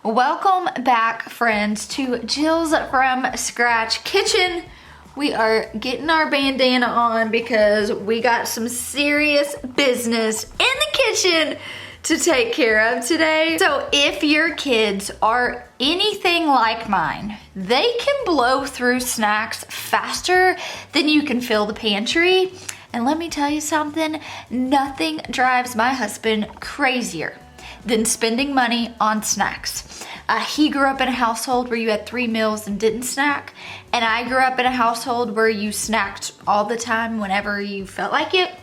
Welcome back, friends, to Jill's From Scratch Kitchen. We are getting our bandana on because we got some serious business in the kitchen to take care of today. So if your kids are anything like mine, they can blow through snacks faster than you can fill the pantry. And let me tell you something, nothing drives my husband crazier than spending money on snacks. He grew up in a household where you had 3 meals and didn't snack, and I grew up in a household where you snacked all the time whenever you felt like it.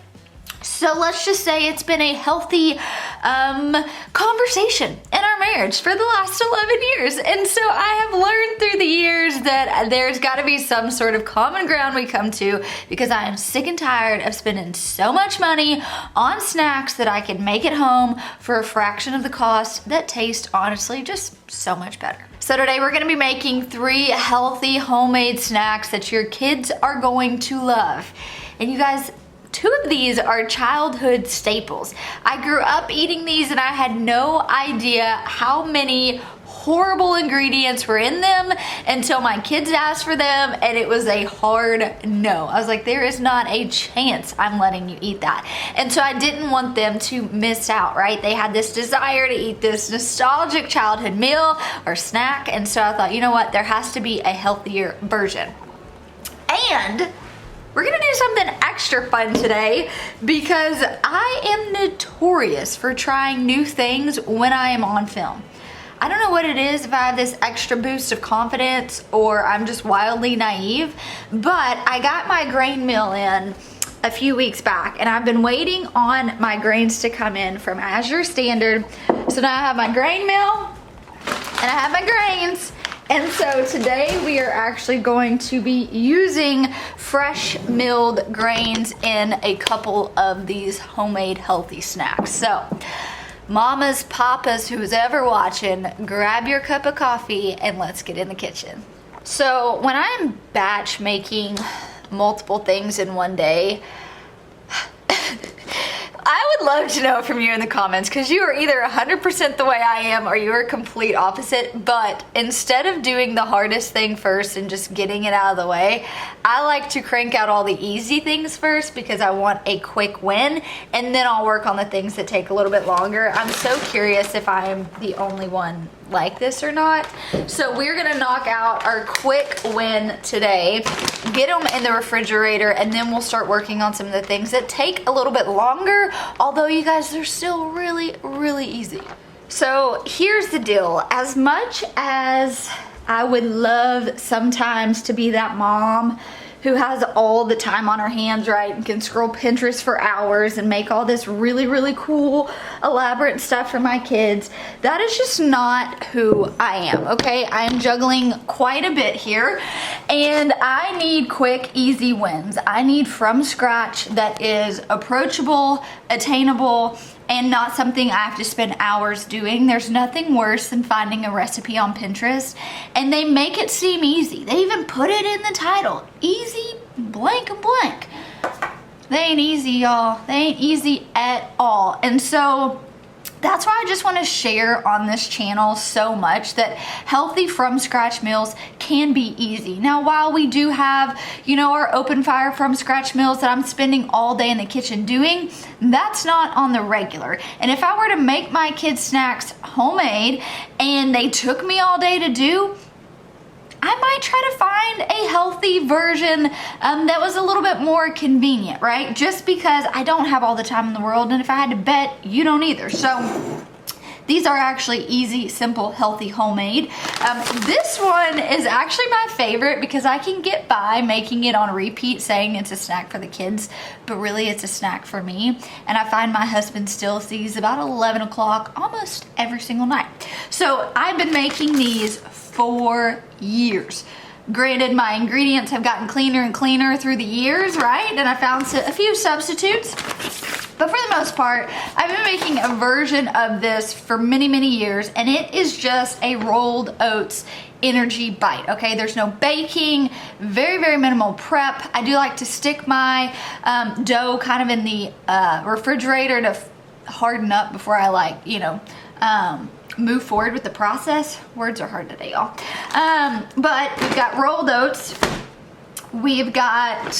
So let's just say it's been a healthy conversation in our marriage for the last 11 years. And so I have learned through the years that there's got to be some sort of common ground we come to, because I am sick and tired of spending so much money on snacks that I can make at home for a fraction of the cost that taste honestly just so much better. So today we're going to be making 3 healthy homemade snacks that your kids are going to love. And you guys, 2 of these are childhood staples. I grew up eating these and I had no idea how many horrible ingredients were in them until my kids asked for them, and it was a hard no. I was like, there is not a chance I'm letting you eat that. And so I didn't want them to miss out, right? They had this desire to eat this nostalgic childhood meal or snack, and so I thought, you know what, there has to be a healthier version. And we're gonna do something extra fun today because I am notorious for trying new things when I am on film. I don't know what it is, if I have this extra boost of confidence or I'm just wildly naive, but I got my grain mill in a few weeks back and I've been waiting on my grains to come in from Azure Standard. So now I have my grain mill and I have my grains. And so today we are actually going to be using fresh milled grains in a couple of these homemade healthy snacks. So mamas, papas, who's ever watching, grab your cup of coffee and let's get in the kitchen. So when I'm batch making multiple things in one day, I would love to know from you in the comments, because you are either 100% the way I am or you are complete opposite. But instead of doing the hardest thing first and just getting it out of the way, I like to crank out all the easy things first because I want a quick win, and then I'll work on the things that take a little bit longer. I'm so curious if I'm the only one like this or not. So we're gonna knock out our quick win today, get them in the refrigerator, and then we'll start working on some of the things that take a little bit longer, although you guys, they're still really easy. So here's the deal. As much as I would love sometimes to be that mom who has all the time on her hands, right, and can scroll Pinterest for hours and make all this really cool, elaborate stuff for my kids, that is just not who I am, okay? I am juggling quite a bit here, and I need quick, easy wins. I need from scratch that is approachable, attainable, and not something I have to spend hours doing. There's nothing worse than finding a recipe on Pinterest and they make it seem easy. They even put it in the title, easy blank and blank. They ain't easy, y'all. They ain't easy at all. And so that's why I just want to share on this channel so much that healthy from scratch meals can be easy. Now, while we do have, you know, our open fire from scratch meals that I'm spending all day in the kitchen doing, that's not on the regular. And if I were to make my kids snacks homemade and they took me all day to do, I might try to find a healthy version that was a little bit more convenient, right? Just because I don't have all the time in the world, and if I had to bet, you don't either. So these are actually easy, simple, healthy, homemade. This one is actually my favorite because I can get by making it on repeat saying it's a snack for the kids, but really it's a snack for me. And I find my husband still sees about 11 o'clock almost every single night. So I've been making these for years. Granted, my ingredients have gotten cleaner and cleaner through the years, right? And I found a few substitutes. But for the most part, I've been making a version of this for many years, and it is just a rolled oats energy bite, okay? There's no baking, very minimal prep. I do like to stick my dough kind of in the refrigerator to harden up before I move forward with the process. Words are hard today, y'all. But we've got rolled oats. We've got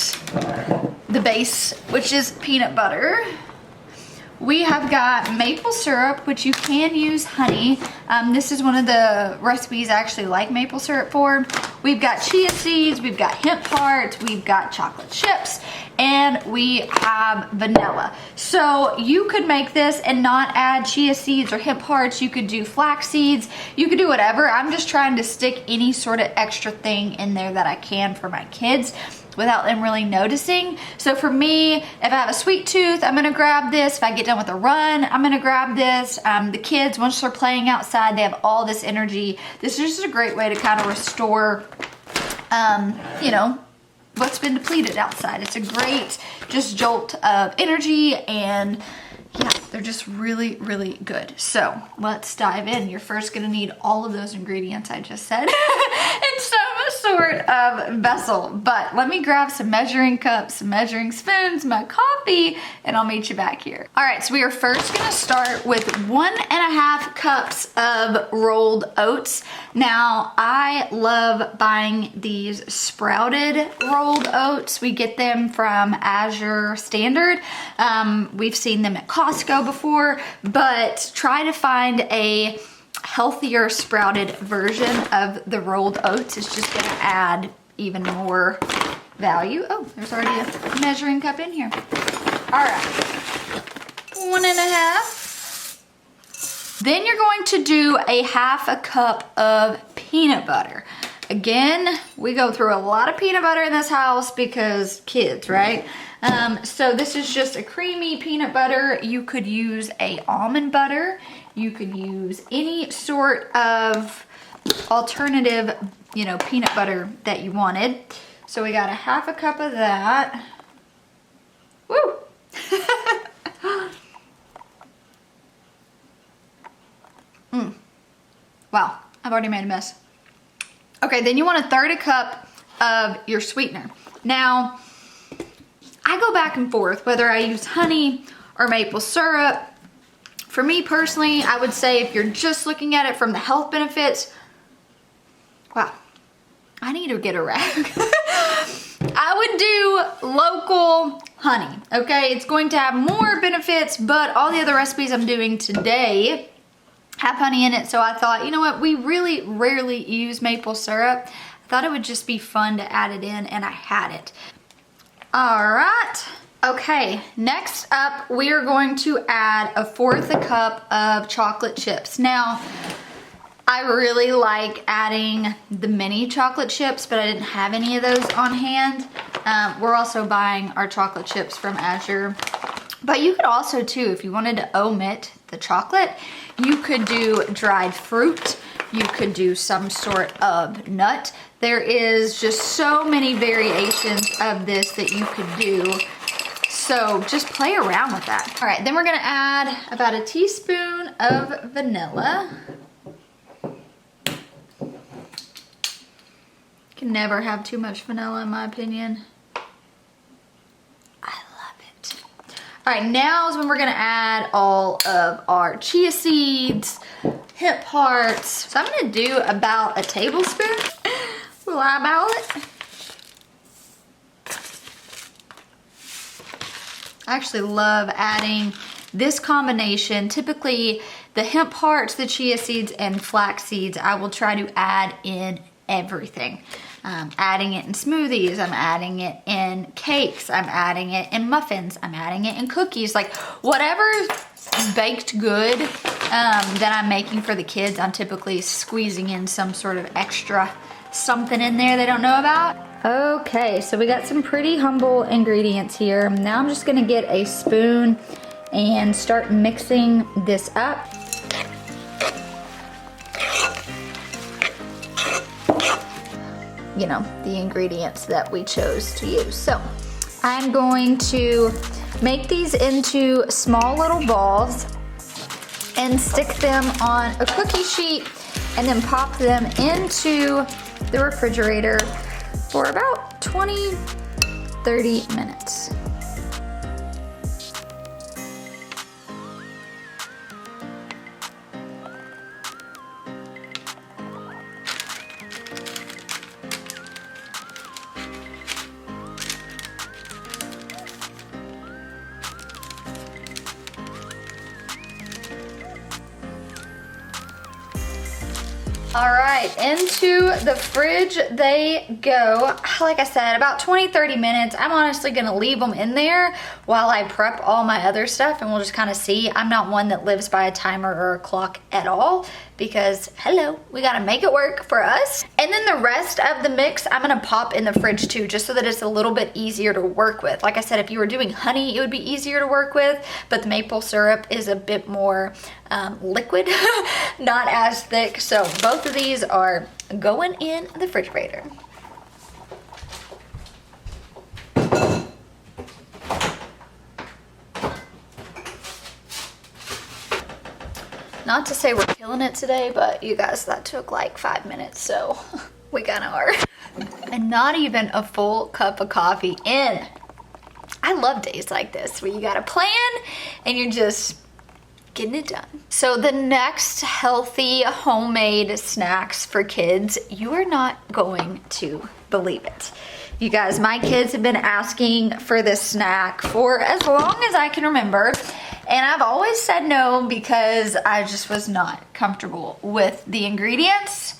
the base, which is peanut butter. We have got maple syrup, which you can use honey. This is one of the recipes I actually like maple syrup for. We've got chia seeds, we've got hemp hearts, we've got chocolate chips, and we have vanilla. So you could make this and not add chia seeds or hemp hearts. You could do flax seeds. You could do whatever. I'm just trying to stick any sort of extra thing in there that I can for my kids without them really noticing. So for me, if I have a sweet tooth, I'm gonna grab this. If I get done with a run, I'm gonna grab this. The kids, once they're playing outside, they have all this energy. This is just a great way to kind of restore, you know, what's been depleted outside. It's a great just jolt of energy, and yeah, they're just really, really good. So let's dive in. You're first gonna need all of those ingredients I just said in some sort of vessel. But let me grab some measuring cups, some measuring spoons, my coffee, and I'll meet you back here. All right, so we are first gonna start with 1.5 cups of rolled oats. Now, I love buying these sprouted rolled oats. We get them from Azure Standard. We've seen them at Costco before, but try to find a healthier sprouted version of the rolled oats. It's just gonna add even more value. Oh, there's already a measuring cup in here. All right, 1.5. Then you're going to do a 1/2 cup of peanut butter. Again, we go through a lot of peanut butter in this house because kids, right? So this is just a creamy peanut butter. You could use a almond butter. You could use any sort of alternative, you know, peanut butter that you wanted. So we got a 1/2 cup of that. Woo! Wow, I've already made a mess. Okay, then you want 1/3 cup of your sweetener. Now, I go back and forth whether I use honey or maple syrup. For me personally, I would say if you're just looking at it from the health benefits, wow, I need to get a rag. I would do local honey, okay? It's going to have more benefits, but all the other recipes I'm doing today have honey in it, so I thought, you know what, we really rarely use maple syrup. I thought it would just be fun to add it in, and I had it. All right, okay, next up, we are going to add 1/4 cup of chocolate chips. Now, I really like adding the mini chocolate chips, but I didn't have any of those on hand. We're also buying our chocolate chips from Azure. But you could also too, if you wanted to omit the chocolate, you could do dried fruit. You could do some sort of nut. There is just so many variations of this that you could do. So just play around with that. All right, then we're gonna add about a teaspoon of vanilla. Can never have too much vanilla in my opinion. I love it. All right, now is when we're gonna add all of our chia seeds, hemp hearts. So I'm gonna do about a tablespoon. We'll eyeball it. I actually love adding this combination. Typically the hemp hearts, the chia seeds, and flax seeds, I will try to add in everything. Adding it in smoothies, I'm adding it in cakes, I'm adding it in muffins, I'm adding it in cookies. Like whatever's baked good that I'm making for the kids, I'm typically squeezing in some sort of extra something in there they don't know about. Okay, so we got some pretty humble ingredients here. Now I'm just gonna get a spoon and start mixing this up. You know, the ingredients that we chose to use. So I'm going to make these into small little balls and stick them on a cookie sheet and then pop them into the refrigerator for about 20-30 minutes. All right, into the fridge they go. Like I said, about 20-30 minutes. I'm honestly gonna leave them in there while I prep all my other stuff, and we'll just kind of see. I'm not one that lives by a timer or a clock at all, because hello, we gotta make it work for us. And then the rest of the mix I'm gonna pop in the fridge too, just so that it's a little bit easier to work with. Like I said, if you were doing honey, it would be easier to work with, but the maple syrup is a bit more liquid, not as thick. So both of these are going in the refrigerator. Not to say we're killing it today, but you guys, that took like 5 minutes, so we kinda are. And not even a full cup of coffee in. I love days like this where you got a plan and you're just getting it done. So the next healthy homemade snacks for kids, you are not going to believe it. You guys, my kids have been asking for this snack for as long as I can remember. And I've always said no because I just was not comfortable with the ingredients.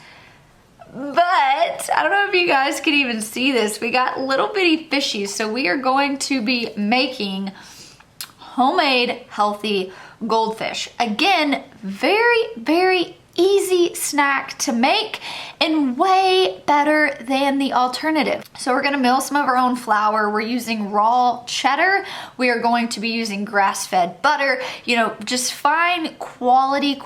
But I don't know if you guys can even see this. We got little bitty fishies. So we are going to be making homemade healthy goldfish. Again, very, very easy snack to make and way better than the alternative. So we're gonna mill some of our own flour. We're using raw cheddar. We are going to be using grass-fed butter. You know, just find quality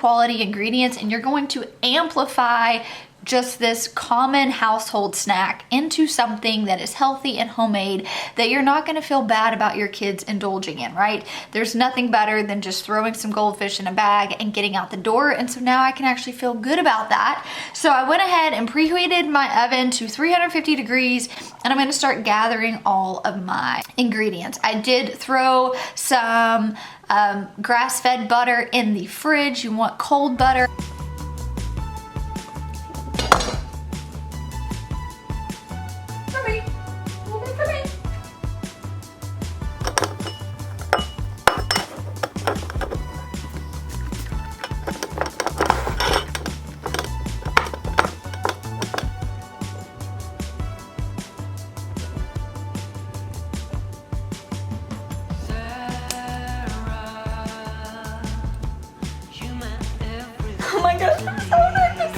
ingredients, and you're going to amplify just this common household snack into something that is healthy and homemade that you're not going to feel bad about your kids indulging in, right? There's nothing better than just throwing some goldfish in a bag and getting out the door, and so now I can actually feel good about that. So I went ahead and preheated my oven to 350 degrees, and I'm going to start gathering all of my ingredients. I did throw some grass-fed butter in the fridge. You want cold butter. Oh my gosh, I'm so nervous.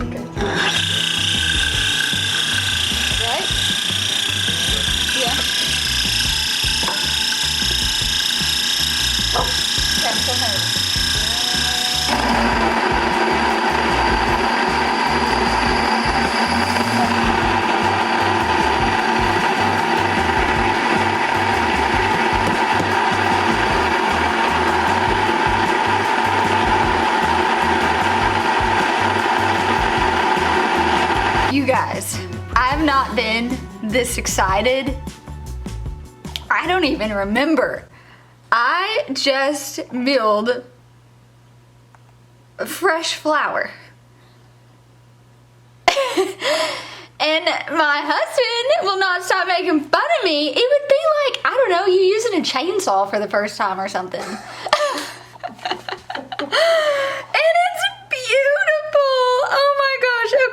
Okay. Right? Yeah. Oh, okay, I'm so nervous. You guys, I've not been this excited. I don't even remember. I just milled fresh flour. And my husband will not stop making fun of me. It would be like, I don't know, you using a chainsaw for the first time or something.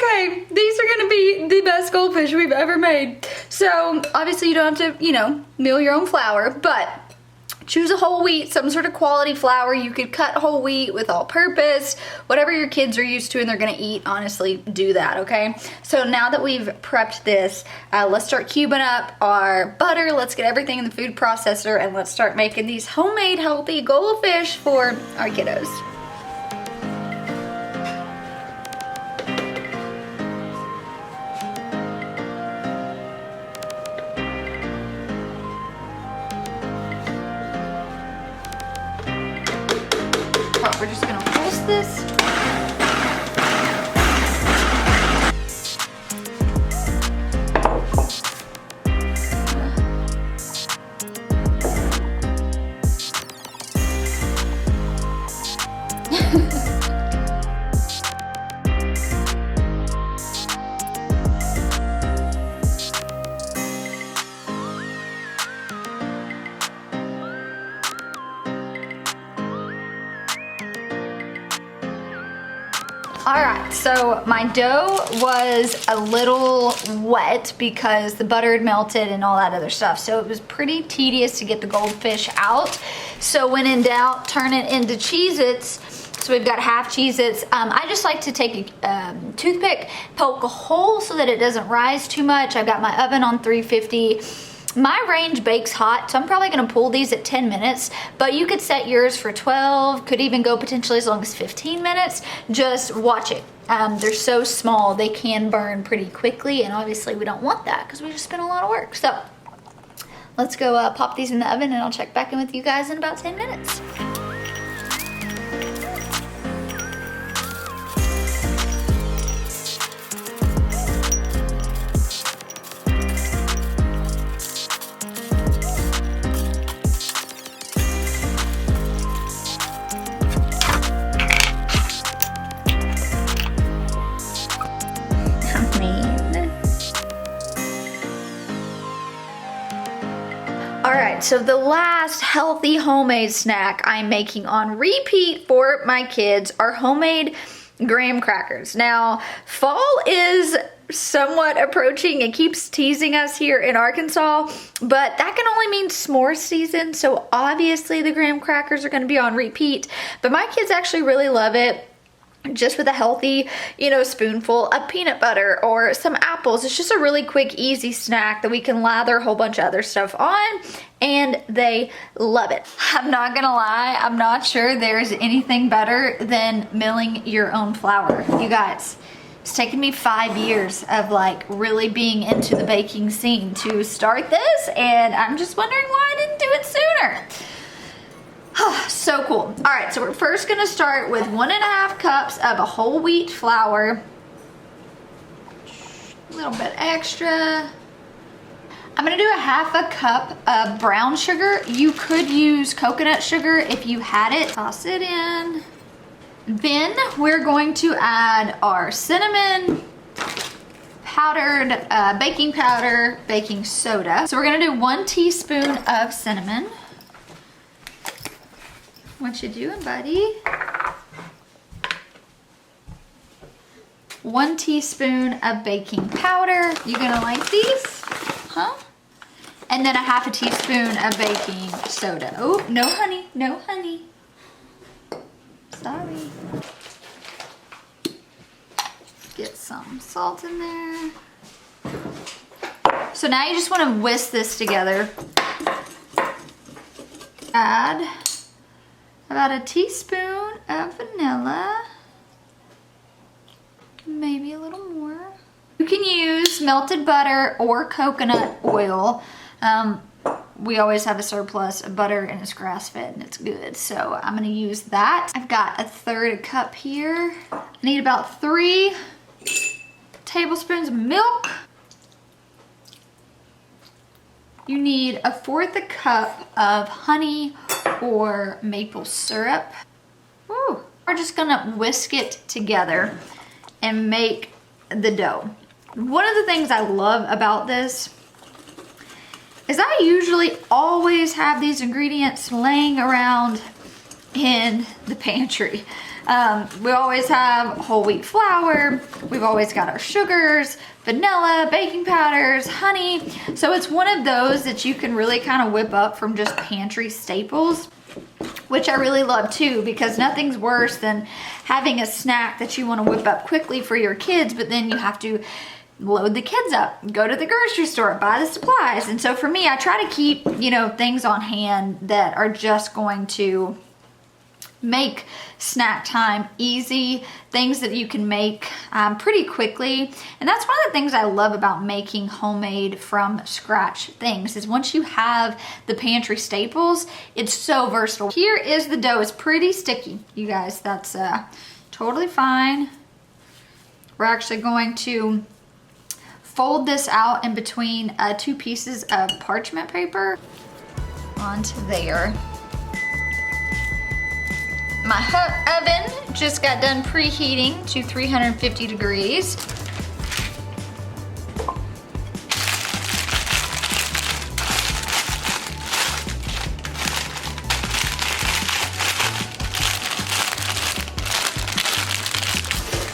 Okay, these are gonna be the best goldfish we've ever made. So obviously you don't have to, you know, mill your own flour, but choose a whole wheat, some sort of quality flour. You could cut whole wheat with all purpose, whatever your kids are used to and they're gonna eat, honestly, do that, okay? So now that we've prepped this, let's start cubing up our butter. Let's get everything in the food processor and let's start making these homemade healthy goldfish for our kiddos. We're just gonna toast this. All right, so my dough was a little wet because the butter had melted and all that other stuff. So it was pretty tedious to get the goldfish out. So when in doubt, turn it into Cheez-Its. So we've got half Cheez-Its. I just like to take a toothpick, poke a hole so that it doesn't rise too much. I've got my oven on 350. My range bakes hot, so I'm probably gonna pull these at 10 minutes, but you could set yours for 12, could even go potentially as long as 15 minutes. Just watch it. They're so small, they can burn pretty quickly, and obviously we don't want that because we just spent a lot of work. So let's go pop these in the oven, and I'll check back in with you guys in about 10 minutes. Alright, so the last healthy homemade snack I'm making on repeat for my kids are homemade graham crackers. Now, fall is somewhat approaching. It keeps teasing us here in Arkansas, but that can only mean s'more season, so obviously the graham crackers are going to be on repeat, but my kids actually really love it. Just with a healthy, spoonful of peanut butter or some apples. It's just a really quick, easy snack that we can lather a whole bunch of other stuff on, and they love it. I'm not gonna lie, I'm not sure there's anything better than milling your own flour. You guys, it's taken me 5 years of really being into the baking scene to start this, and I'm just wondering why I didn't do it sooner. So cool. All right, so we're first gonna start with 1.5 cups of a whole wheat flour. A little bit extra. I'm gonna do a 1/2 cup of brown sugar. You could use coconut sugar if you had it. Toss it in. Then we're going to add our cinnamon, powdered baking powder, baking soda. So we're gonna do 1 teaspoon of cinnamon. What you doing, buddy? 1 teaspoon of baking powder. You gonna like these? Huh? And then a 1/2 teaspoon of baking soda. Oh, no honey, no honey. Sorry. Get some salt in there. So now you just wanna whisk this together. Add about a teaspoon of vanilla, maybe a little more. You can use melted butter or coconut oil. We always have a surplus of butter and it's grass-fed and it's good, so I'm gonna use that. I've got 1/3 cup here. I need about 3 tablespoons of milk. You need 1/4 cup of honey or maple syrup. Woo. We're just gonna whisk it together and make the dough. One of the things I love about this is I usually always have these ingredients laying around in the pantry. We always have whole wheat flour, we've always got our sugars, vanilla, baking powders, honey. So it's one of those that you can really kind of whip up from just pantry staples, which I really love too, because nothing's worse than having a snack that you want to whip up quickly for your kids, but then you have to load the kids up, go to the grocery store, buy the supplies. And so for me, I try to keep, things on hand that are just going to make snack time easy, things that you can make pretty quickly. And that's one of the things I love about making homemade from scratch things, is once you have the pantry staples, it's so versatile. Here is the dough. It's pretty sticky, you guys. That's totally fine. We're actually going to fold this out in between 2 pieces of parchment paper onto there. My oven just got done preheating to 350 degrees.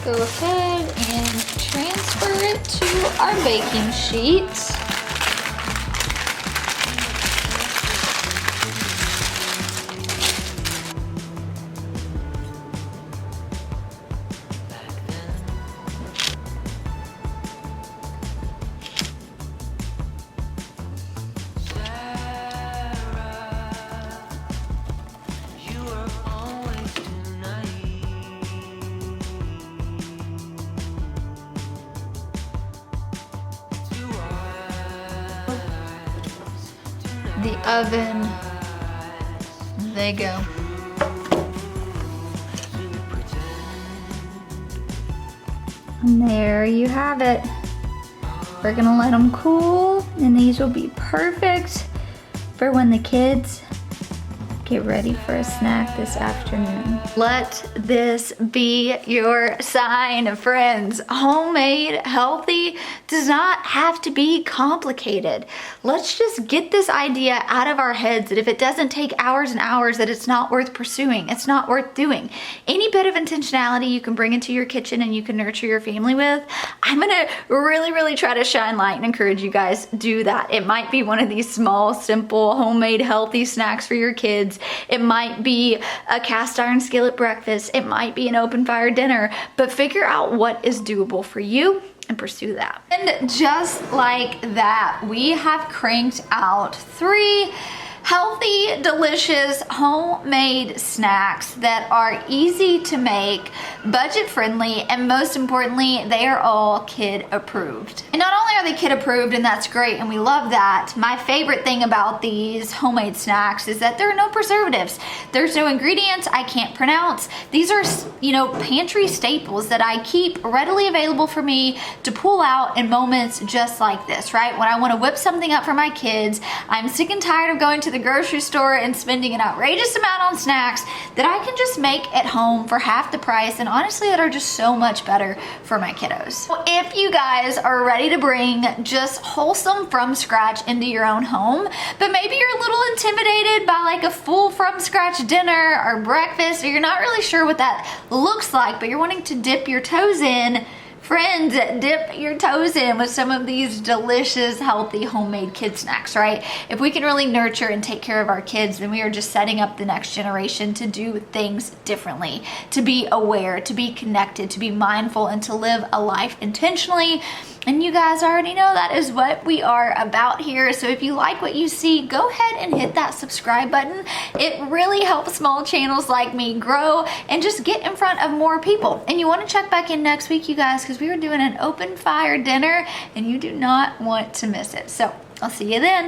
go ahead and transfer it to our baking sheet. The oven, they go. And there you have it. We're gonna let them cool, and these will be perfect for when the kids get ready for a snack this afternoon. Let this be your sign, friends. Homemade, healthy does not have to be complicated. Let's just get this idea out of our heads that if it doesn't take hours and hours, that it's not worth pursuing. It's not worth doing. Any bit of intentionality you can bring into your kitchen and you can nurture your family with, I'm gonna really try to shine light and encourage you guys do that. It might be one of these small, simple, homemade, healthy snacks for your kids. It might be a cast iron skillet breakfast. It might be an open fire dinner, but figure out what is doable for you and pursue that. And just like that, we have cranked out 3 healthy, delicious, homemade snacks that are easy to make, budget friendly, and most importantly, they are all kid approved. And not only are they kid approved, and that's great, and we love that, my favorite thing about these homemade snacks is that there are no preservatives. There's no ingredients I can't pronounce. These are, you know, pantry staples that I keep readily available for me to pull out in moments just like this, right? When I want to whip something up for my kids, I'm sick and tired of going to the grocery store and spending an outrageous amount on snacks that I can just make at home for half the price, and honestly that are just so much better for my kiddos. So if you guys are ready to bring just wholesome from scratch into your own home, but maybe you're a little intimidated by like a full from scratch dinner or breakfast, or you're not really sure what that looks like, but you're wanting to dip your toes in, friends, dip your toes in with some of these delicious, healthy, homemade kid snacks, right? If we can really nurture and take care of our kids, then we are just setting up the next generation to do things differently, to be aware, to be connected, to be mindful, and to live a life intentionally. And you guys already know that is what we are about here. So if you like what you see, go ahead and hit that subscribe button. It really helps small channels like me grow and just get in front of more people. And you want to check back in next week, you guys, because we are doing an open fire dinner and you do not want to miss it. So I'll see you then.